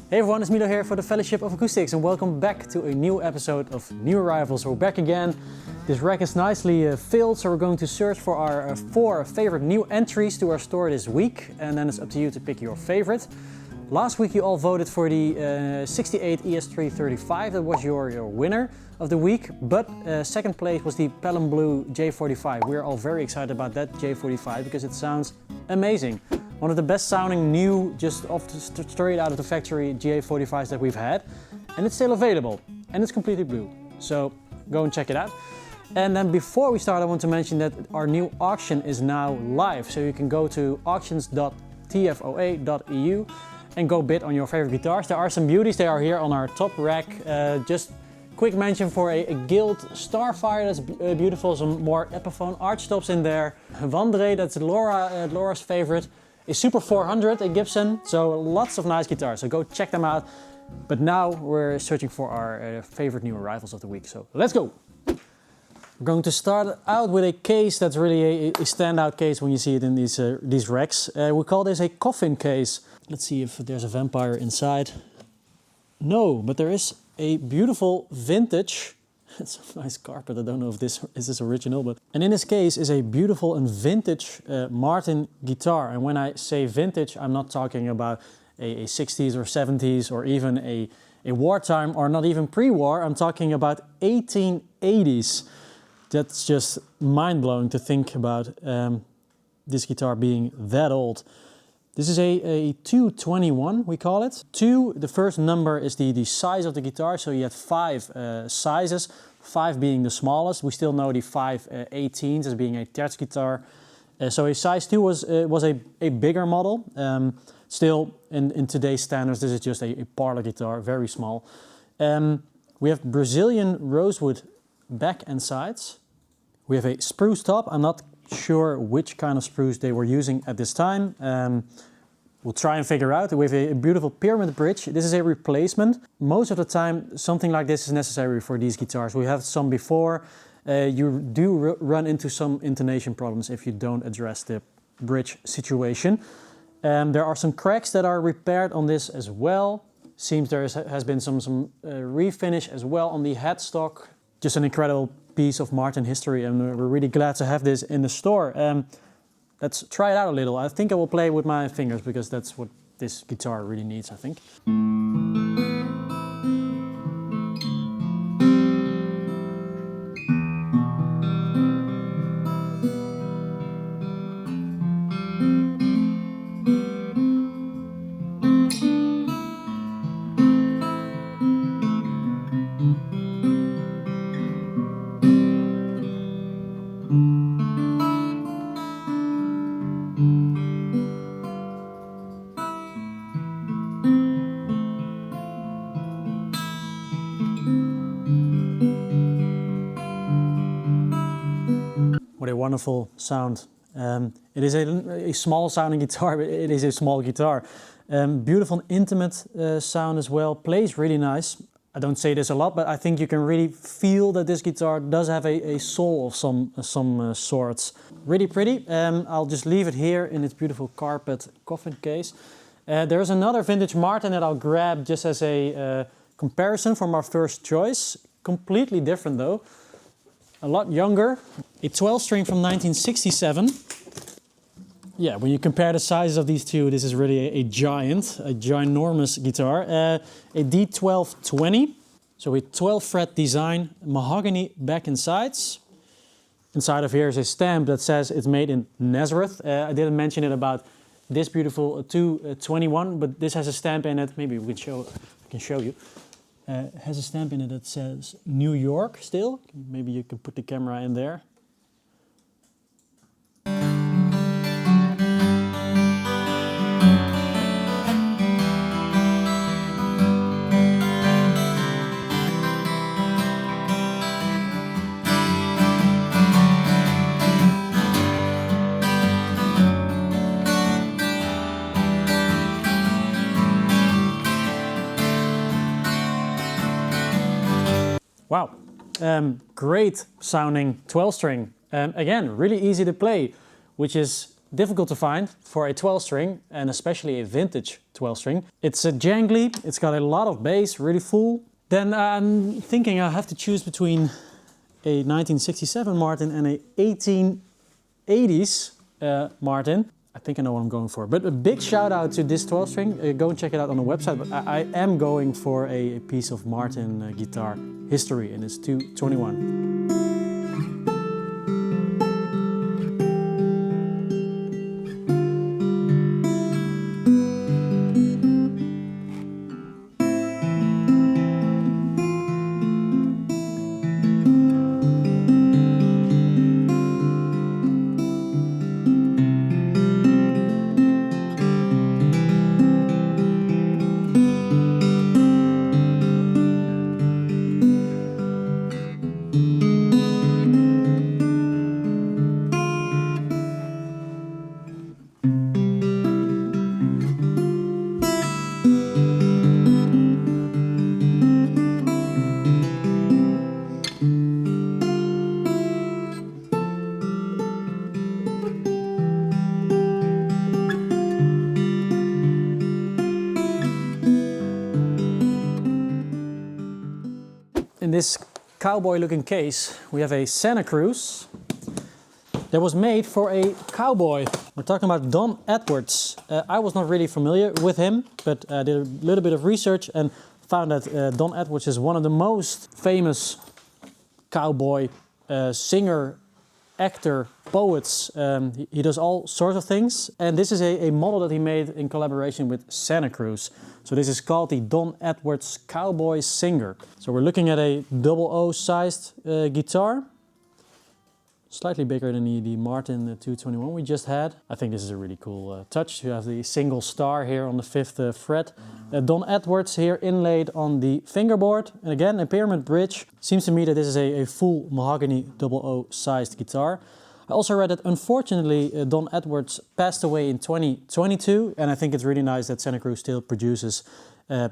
Hey everyone, it's Milo here for the Fellowship of Acoustics and welcome back to a new episode of New Arrivals. We're back again. This rack is nicely filled, so we're going to search for our 4 favorite new entries to our store this week, and then it's up to you to pick your favorite. Last week you all voted for the 68 ES335, that was your winner of the week, but second place was the Pelham Blue J45. We're all very excited about that J45 because it sounds amazing. One of the best sounding new, just straight out of the factory J45s that we've had. And it's still available, and it's completely blue. So go and check it out. And then before we start, I want to mention that our new auction is now live. So you can go to auctions.tfoa.eu and go bid on your favorite guitars. There are some beauties, they are here on our top rack. Just quick mention for a Guild Starfire, that's beautiful. Some more Epiphone archtops in there. Wandre, that's Laura's favorite. A Super 400, a Gibson, so lots of nice guitars, so go check them out. But now we're searching for our favorite new arrivals of the week, so let's go! We're going to start out with a case that's really a standout case when you see it in these racks. We call this a coffin case. Let's see if there's a vampire inside. No, but there is a beautiful vintage. It's a nice carpet, I don't know if this is original, but... And in this case is a beautiful and vintage Martin guitar. And when I say vintage, I'm not talking about a 60s or 70s or even a wartime or not even pre-war. I'm talking about 1880s. That's just mind-blowing to think about this guitar being that old. This is a 221, we call it. 2, the first number is the size of the guitar, so you had 5 sizes, 5 being the smallest. We still know the 518s as being a terz guitar. So a size 2 was a bigger model. Still, in today's standards, this is just a parlor guitar, very small. We have Brazilian rosewood back and sides. We have a spruce top. I'm not sure which kind of spruce they were using at this time. We'll try and figure out. We have a beautiful pyramid bridge. This is a replacement. Most of the time something like this is necessary for these guitars. We have some before. You do run into some intonation problems if you don't address the bridge situation. There are some cracks that are repaired on this as well. Seems there has been some refinish as well on the headstock. Just an incredible piece of Martin history, and we're really glad to have this in the store. Let's try it out a little. I think I will play with my fingers because that's what this guitar really needs, I think. What a wonderful sound. It is a small sounding guitar, but it is a small guitar. Beautiful and intimate sound as well, plays really nice. I don't say this a lot, but I think you can really feel that this guitar does have a soul of some sorts. Really pretty. I'll just leave it here in its beautiful carpet coffin case. There's another vintage Martin that I'll grab just as a comparison from our first choice. Completely different though. A lot younger. A 12 string from 1967. Yeah, when you compare the sizes of these two, this is really a ginormous guitar. A D1220. So a 12 fret design, mahogany back and sides. Inside of here is a stamp that says it's made in Nazareth. I didn't mention it about this beautiful 221, but this has a stamp in it. Maybe we can I can show you. It has a stamp in it that says New York still. Maybe you can put the camera in there. Wow, great sounding 12 string. Again, really easy to play, which is difficult to find for a 12 string, and especially a vintage 12 string. It's jangly, it's got a lot of bass, really full. Then I'm thinking I have to choose between a 1967 Martin and a 1880s Martin. I think I know what I'm going for. But a big shout out to this 12 string. Go and check it out on the website. But I am going for a piece of Martin guitar history, and it's 221. In this cowboy looking case, we have a Santa Cruz that was made for a cowboy. We're talking about Don Edwards. I was not really familiar with him, but I did a little bit of research and found that Don Edwards is one of the most famous cowboy singer, actor, poets. He does all sorts of things. And this is a model that he made in collaboration with Santa Cruz. So this is called the Don Edwards Cowboy Singer. So we're looking at a 00 sized guitar. Slightly bigger than the Martin 221 we just had. I think this is a really cool touch. You have the single star here on the 5th fret. Don Edwards here inlaid on the fingerboard. And again, a pyramid bridge. Seems to me that this is a full mahogany 00 sized guitar. I also read that unfortunately Don Edwards passed away in 2022, and I think it's really nice that Santa Cruz still produces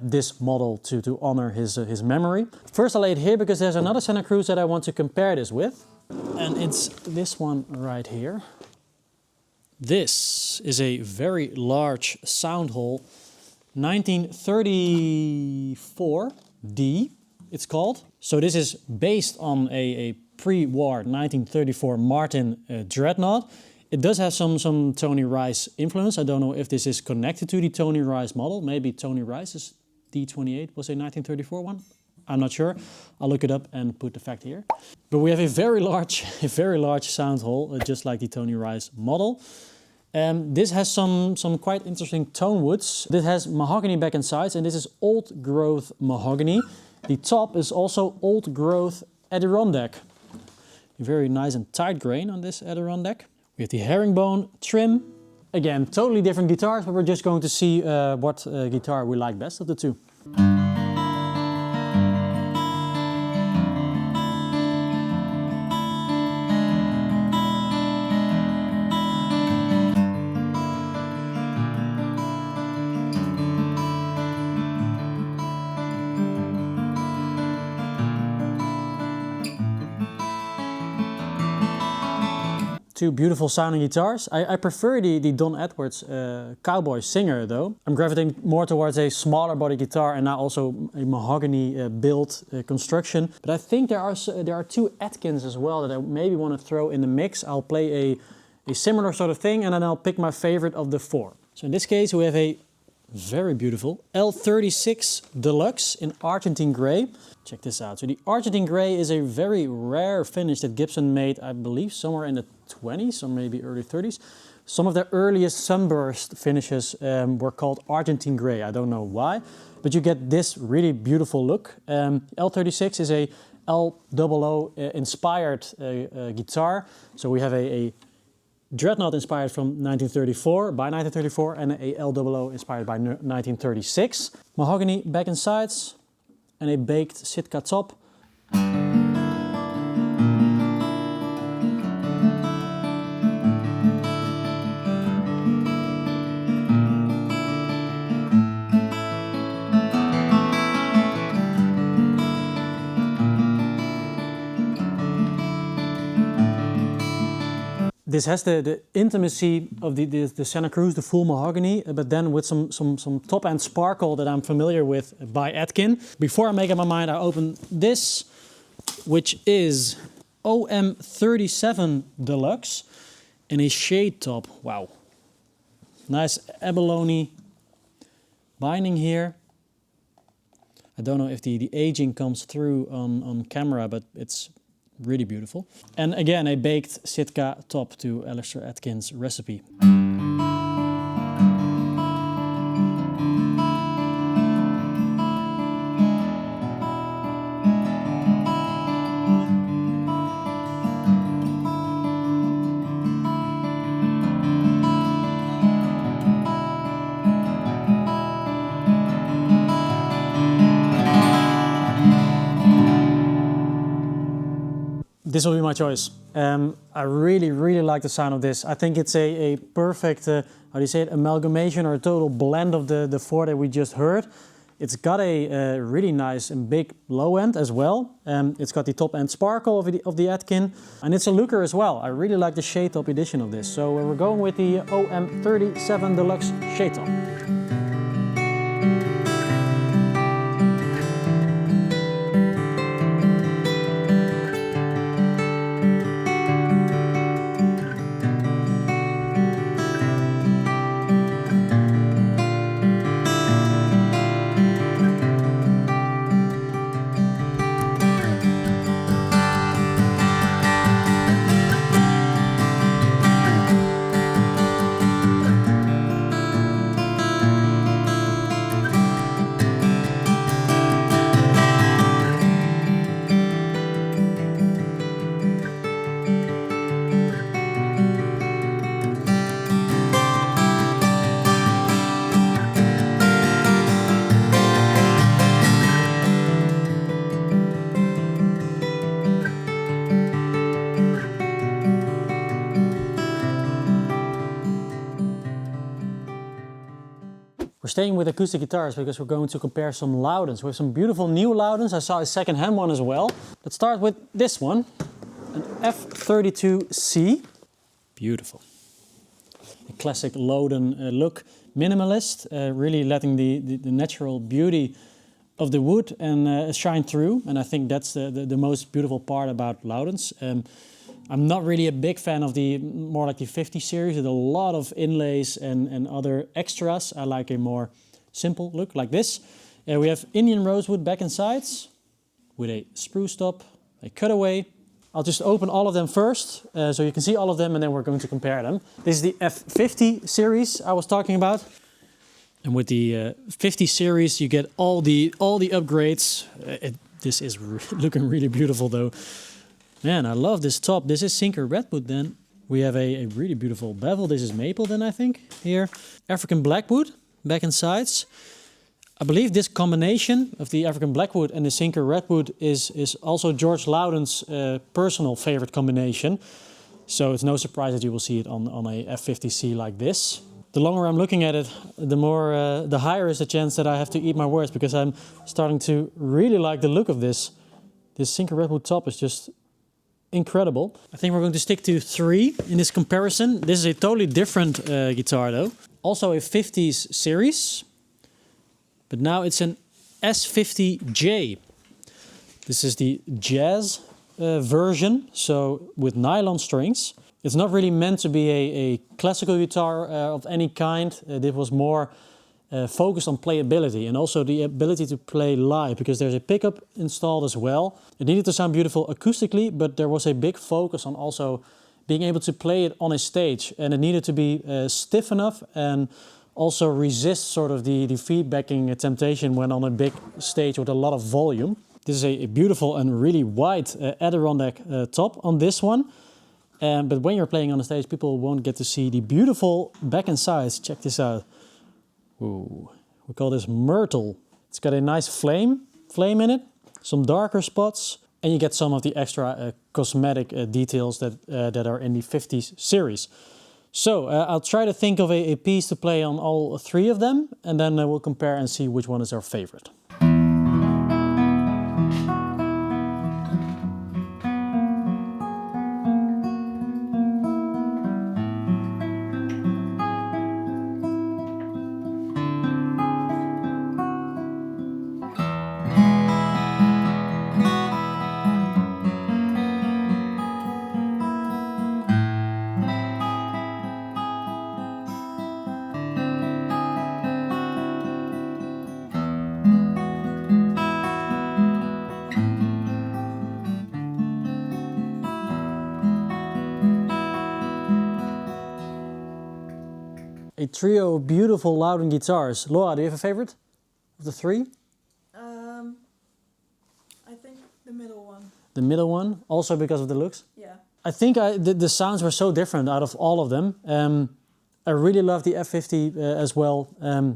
this model to honor his memory. First I lay it here because there's another Santa Cruz that I want to compare this with, and it's this one right here. This is a very large sound hole, 1934D it's called. So this is based on a pre-war 1934 Martin Dreadnought. It does have some Tony Rice influence. I don't know if this is connected to the Tony Rice model. Maybe Tony Rice's D28 was a 1934 one. I'm not sure. I'll look it up and put the fact here. But we have a very large sound hole, just like the Tony Rice model. This has some quite interesting tone woods. This has mahogany back and sides, and this is old growth mahogany. The top is also old growth Adirondack. A very nice and tight grain on this Adirondack. We have the herringbone trim. Again, totally different guitars, but we're just going to see what guitar we like best of the two. Two beautiful sounding guitars. I prefer the Don Edwards Cowboy Singer though. I'm gravitating more towards a smaller body guitar and now also a mahogany build construction. But I think there are two Atkins as well that I maybe want to throw in the mix. I'll play a similar sort of thing and then I'll pick my favorite of the four. So in this case we have a very beautiful L36 Deluxe in Argentine Grey. Check this out. So the Argentine Grey is a very rare finish that Gibson made, I believe, somewhere in the 20s or maybe early 30s. Some of the earliest sunburst finishes were called Argentine Grey. I don't know why, but you get this really beautiful look. L36 is a L00 inspired guitar. So we have a Dreadnought inspired from 1934, by 1934, and a L00 inspired by 1936. Mahogany back and sides, and a baked Sitka top. This has the intimacy of the Santa Cruz, the full mahogany, but then with some top-end sparkle that I'm familiar with by Atkin. Before I make up my mind, I open this, which is OM37 Deluxe in a shade top. Wow. Nice abalone binding here. I don't know if the aging comes through on camera, but it's really beautiful. And again, a baked Sitka top to Alistair Atkin's recipe. This will be my choice. I really like the sound of this. I think it's a perfect, how do you say it, amalgamation or a total blend of the four that we just heard. It's got a really nice and big low end as well. It's got the top end sparkle of the Atkin, and it's a looker as well. I really like the shade top edition of this. So we're going with the OM37 Deluxe Shade Top. We're staying with acoustic guitars because we're going to compare some Lowdens. We have some beautiful new Lowdens. I saw a second-hand one as well. Let's start with this one, an F32C. Beautiful. A classic Lowden look, minimalist, really letting the natural beauty of the wood and shine through. And I think that's the most beautiful part about Lowdens. I'm not really a big fan of the more like the 50 series with a lot of inlays and other extras. I like a more simple look like this. We have Indian rosewood back and sides with a spruce top, a cutaway. I'll just open all of them first so you can see all of them, and then we're going to compare them. This is the F50 series I was talking about. And with the 50 series you get all the upgrades. This is looking really beautiful though. Man, I love this top. This is Sinker Redwood then. We have a really beautiful bevel. This is maple then, I think, here. African Blackwood, back and sides. I believe this combination of the African Blackwood and the Sinker Redwood is also George Lowden's personal favorite combination. So it's no surprise that you will see it on a F50C like this. The longer I'm looking at it, the higher is the chance that I have to eat my words, because I'm starting to really like the look of this. This Sinker Redwood top is just incredible. I think we're going to stick to 3 in this comparison. This is a totally different guitar though. Also a 50s series, but now it's an S50J. This is the jazz version, so with nylon strings. It's not really meant to be a classical guitar of any kind. This was more focused on playability and also the ability to play live, because there's a pickup installed as well. It needed to sound beautiful acoustically, but there was a big focus on also being able to play it on a stage, and it needed to be stiff enough and also resist sort of the feedbacking temptation when on a big stage with a lot of volume. This is a beautiful and really wide Adirondack top on this one. But when you're playing on the stage, people won't get to see the beautiful back and sides. Check this out. Ooh, we call this Myrtle. It's got a nice flame in it, some darker spots, and you get some of the extra cosmetic details that are in the 50s series. So I'll try to think of a piece to play on all 3 of them, and then we'll compare and see which one is our favorite. trio of beautiful Lowden guitars. Laura, do you have a favorite of the three? I think the middle one. The middle one, also because of the looks? Yeah. I think the sounds were so different out of all of them. I really love the F50 as well.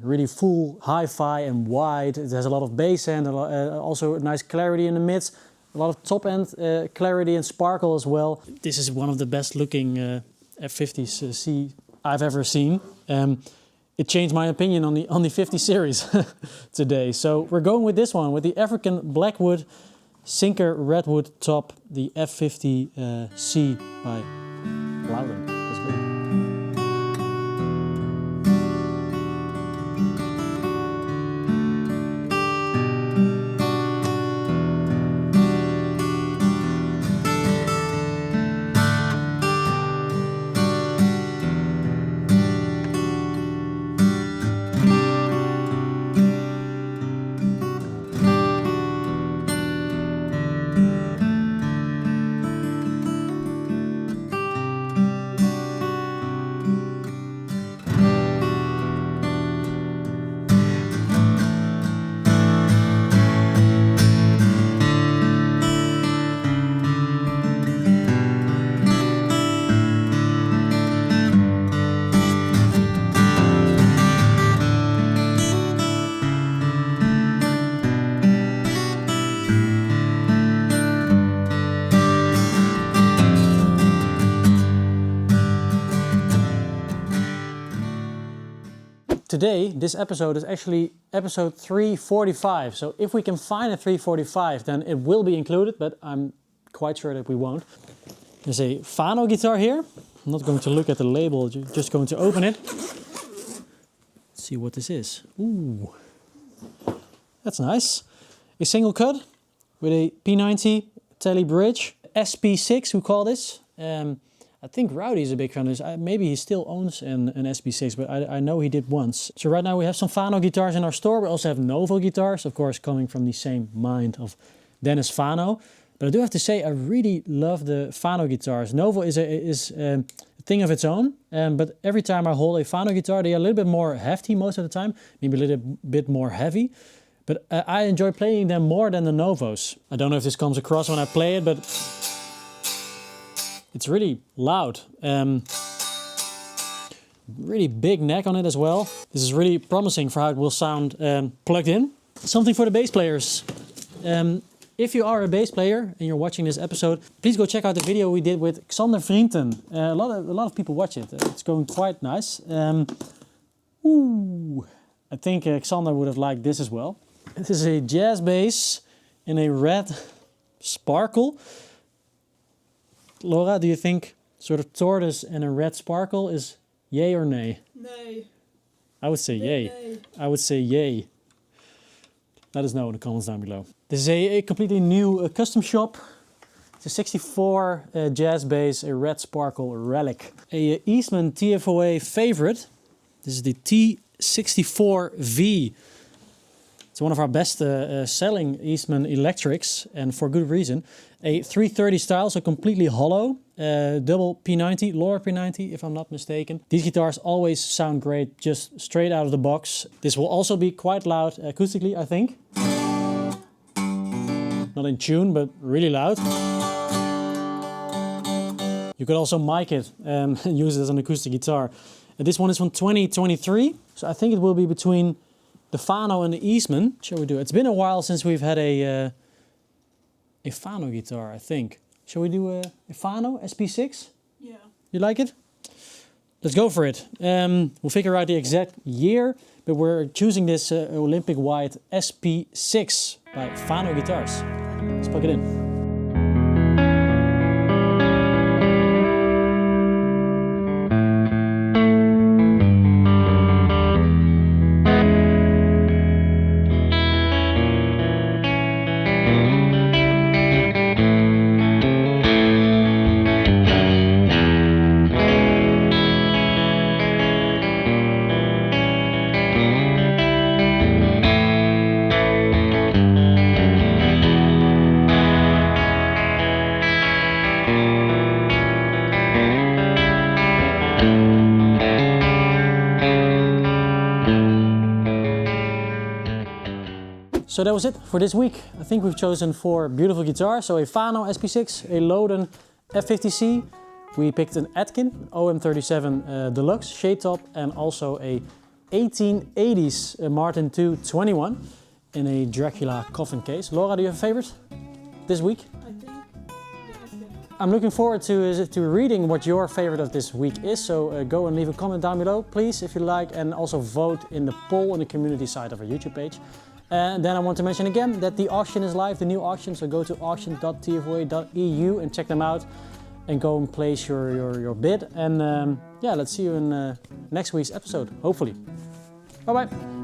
Really full, hi-fi and wide. It has a lot of bass and also a nice clarity in the mids. A lot of top-end clarity and sparkle as well. This is one of the best looking F50s I've ever seen. It changed my opinion on the 50 series today. So we're going with this one, with the African Blackwood Sinker Redwood top, the F50C by Lowden. Let's go. Today, this episode is actually episode 345. So if we can find a 345, then it will be included, but I'm quite sure that we won't. There's a Fano guitar here. I'm not going to look at the label, just going to open it. Let's see what this is. Ooh, that's nice. A single cut with a P90 tele bridge. SP6, we call this. I think Rowdy is a big fan of this. Maybe he still owns an SP6, but I know he did once. So right now we have some Fano guitars in our store. We also have Novo guitars, of course, coming from the same mind of Dennis Fano. But I do have to say, I really love the Fano guitars. Novo is a thing of its own, but every time I hold a Fano guitar, they are a little bit more hefty most of the time, maybe a little bit more heavy. But I enjoy playing them more than the Novos. I don't know if this comes across when I play it, but it's really loud. Really big neck on it as well. This is really promising for how it will sound plugged in. Something for the bass players. If you are a bass player and you're watching this episode, please go check out the video we did with Xander Vrienden. A lot of people watch it. It's going quite nice. I think Xander would have liked this as well. This is a jazz bass in a red sparkle. Laura, do you think sort of tortoise and a red sparkle is yay or nay? Nay. I would say yay. Nay. I would say yay. Let us know in the comments down below. This is a completely new custom shop. It's a 64 jazz bass, a red sparkle relic. A Eastman TFOA favorite. This is the T64V. It's one of our best selling Eastman electrics, and for good reason. A 330 style, so completely hollow, double P90, lower P90 if I'm not mistaken. These guitars always sound great just straight out of the box. This will also be quite loud acoustically, I think. Not in tune, but really loud. You could also mic it and use it as an acoustic guitar. This one is from 2023, so I think it will be between the Fano and the Eastman. Shall we do it? It's been a while since we've had a Fano guitar, I think. Shall we do a Fano SP6? Yeah. You like it? Let's go for it. We'll figure out the exact year, but we're choosing this Olympic White SP6 by Fano Guitars. Let's plug it in. So that was it for this week. I think we've chosen 4 beautiful guitars. So a Fano SP6, a Lowden F50C. We picked an Atkin OM37 Deluxe Shade top and also a 1880s Martin II 21 in a Dracula coffin case. Laura, do you have a favorite this week? I think the Atkin. I'm looking forward to reading what your favorite of this week is. So go and leave a comment down below, please, if you like, and also vote in the poll on the community side of our YouTube page. And then I want to mention again that the auction is live, the new auction. So go to auction.tfoa.eu and check them out. And go and place your bid. And yeah, let's see you in next week's episode, hopefully. Bye bye.